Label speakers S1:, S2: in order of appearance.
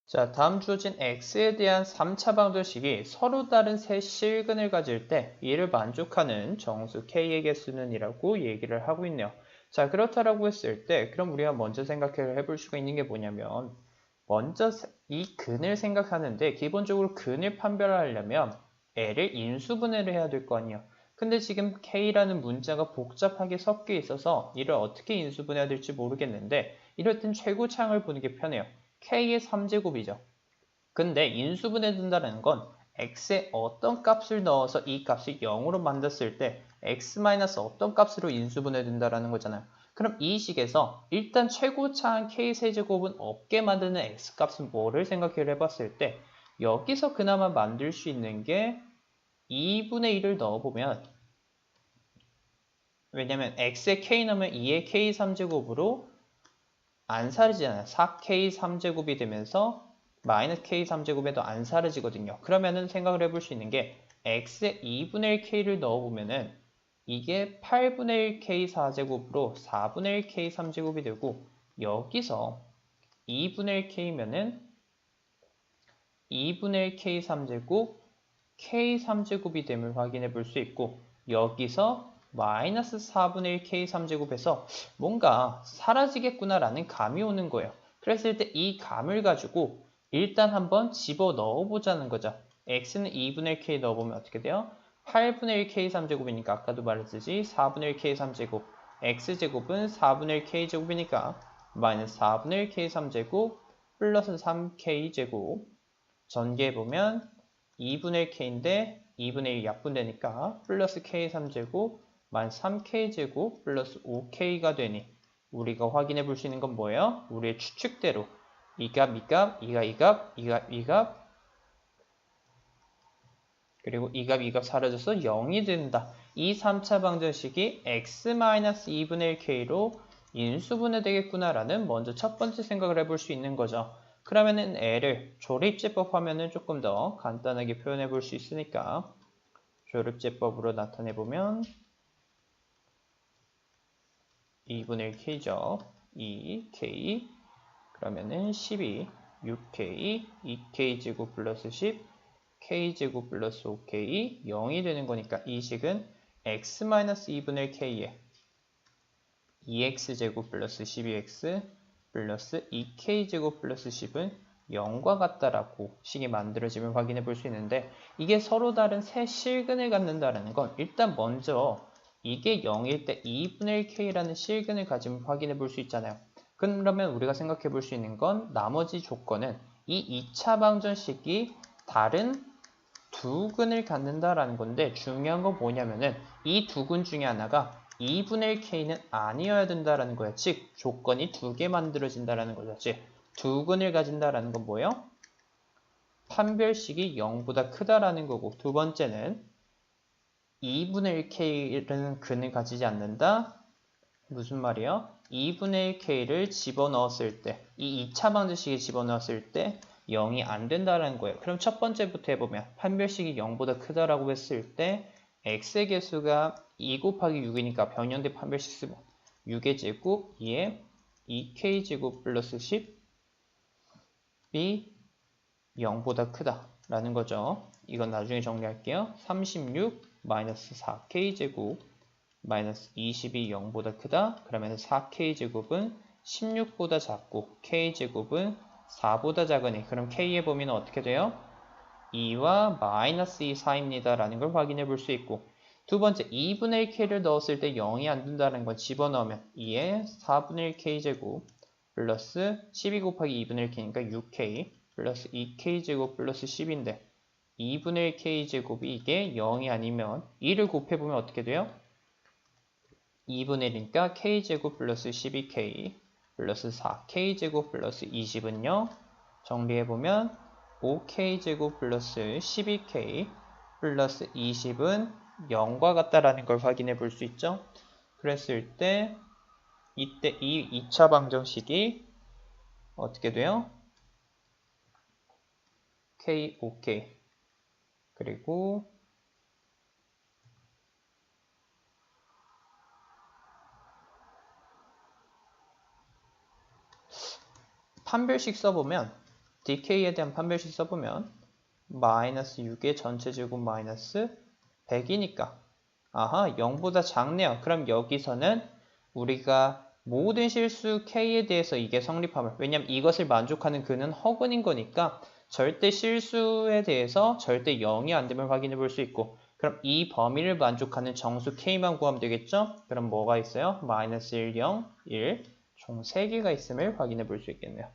S1: 자, 다음 주어진 x에 대한 3차 방정식이 서로 다른 세 실근을 가질 때 이를 만족하는 정수 k의 개수는 이라고 얘기를 하고 있네요. 자, 그렇다라고 했을 때 그럼 우리가 먼저 생각을 해볼 수가 있는 게 뭐냐면 먼저 이 근을 생각하는데 기본적으로 근을 판별하려면 L을 인수분해를 해야 될 거 아니에요. 근데 지금 K라는 문자가 복잡하게 섞여 있어서 이를 어떻게 인수분해해야 될지 모르겠는데 이럴 땐 최고차항을 보는 게 편해요. K의 3제곱이죠. 근데 인수분해 둔다는 건 x에 어떤 값을 넣어서 이 값을 0으로 만들었을 때 x 마이너스 어떤 값으로 인수분해 둔다라는 거잖아요. 그럼 이 식에서 일단 최고차항 k세제곱은 없게 만드는 x값은 뭐를 생각을 해봤을 때 여기서 그나마 만들 수 있는 게 2분의 1을 넣어보면 왜냐면 x에 k 넣으면 2의 k 3제곱으로 안 사라지잖아요. 4k 3제곱이 되면서 마이너스 k 3제곱에도 안 사라지거든요. 그러면은 생각을 해볼 수 있는 게 x에 2분의 1k를 넣어보면은 이게 8분의 1k 4제곱으로 4분의 1k 3제곱이 되고 여기서 2분의 1k면은 2분의 1k 3제곱 k 3제곱이 됨을 확인해 볼 수 있고 여기서 마이너스 4분의 1k 3제곱에서 뭔가 사라지겠구나라는 감이 오는 거예요. 그랬을 때 이 감을 가지고 일단 한번 집어 넣어보자는 거죠. x는 2분의 1k 넣어보면 어떻게 돼요? 8분의 1k 3제곱이니까 아까도 말했듯이 4분의 1k 3제곱 x제곱은 4분의 1k 제곱이니까 마이너스 4분의 1k 3제곱 플러스 3k 제곱 전개해보면 2분의 1k인데 2분의 1 약분되니까 플러스 k 3제곱 마이너스 3k제곱 플러스 5k가 되니 우리가 확인해 볼 수 있는 건 뭐예요? 우리의 추측대로 이 값, 이 값, 이 값, 이 값, 이 값, 이 값 그리고 이 값, 이 값 사라져서 0이 된다. 이 3차 방정식이 x-2분의 1k로 인수분해 되겠구나라는 먼저 첫 번째 생각을 해볼 수 있는 거죠. 그러면은 L을 조립제법 하면은 조금 더 간단하게 표현해 볼 수 있으니까 조립제법으로 나타내 보면 2분의 1k죠. 2k 그러면은 12 6k 2k제곱 플러스 10 k제곱 플러스 5k 0이 되는 거니까 이 식은 x-2분의 k에 2x제곱 플러스 12x 플러스 2k제곱 플러스 10은 0과 같다라고 식이 만들어지면 확인해 볼 수 있는데 이게 서로 다른 세 실근을 갖는다는 건 일단 먼저 이게 0일 때 2분의 1k라는 실근을 가지면 확인해 볼 수 있잖아요. 그러면 우리가 생각해 볼 수 있는 건 나머지 조건은 이 2차 방정식이 다른 두 근을 갖는다라는 건데 중요한 건 뭐냐면은 이 두 근 중에 하나가 2분의 1k는 아니어야 된다라는 거야. 즉 조건이 두 개 만들어진다라는 거죠. 즉 두 근을 가진다라는 건 뭐예요? 판별식이 0보다 크다라는 거고 두 번째는 2분의 1k는 근을 가지지 않는다. 무슨 말이에요? 2분의 1k를 집어넣었을 때, 이 2차 방정식에 집어넣었을 때 0이 안 된다는 거예요. 그럼 첫 번째부터 해보면 판별식이 0보다 크다라고 했을 때 x의 개수가 2 곱하기 6이니까 변형된 판별식 쓰면 6의 제곱 2에 2k 제곱 플러스 10이 0보다 크다라는 거죠. 이건 나중에 정리할게요. 36 마이너스 4k 제곱 마이너스 20이 0보다 크다. 그러면 4k제곱은 16보다 작고 k제곱은 4보다 작으니 그럼 k의 범위는 어떻게 돼요? 2와 마이너스 2 사이입니다. 라는 걸 확인해 볼 수 있고 두 번째 2분의 1k를 넣었을 때 0이 안 된다는 건 집어넣으면 2에 4분의 1k제곱 플러스 12 곱하기 2분의 1k니까 6k 플러스 2k제곱 플러스 10인데 2분의 1k제곱이 이게 0이 아니면 2를 곱해보면 어떻게 돼요? 2분의 1이니까 k제곱 플러스 12k 플러스 4k제곱 플러스 20은요. 정리해보면 5k제곱 플러스 12k 플러스 20은 0과 같다라는 걸 확인해 볼 수 있죠. 그랬을 때 이때 이 2차 방정식이 어떻게 돼요? k, 5k 그리고 판별식 써보면 DK에 대한 판별식 써보면 마이너스 6의 전체 제곱 마이너스 100이니까 아하 0보다 작네요. 그럼 여기서는 우리가 모든 실수 K에 대해서 이게 성립함을 왜냐면 이것을 만족하는 그는 허근인 거니까 절대 실수에 대해서 절대 0이 안 됨을 확인해 볼 수 있고 그럼 이 범위를 만족하는 정수 K만 구하면 되겠죠? 그럼 뭐가 있어요? 마이너스 1, 0, 1 총 3개가 있음을 확인해 볼 수 있겠네요.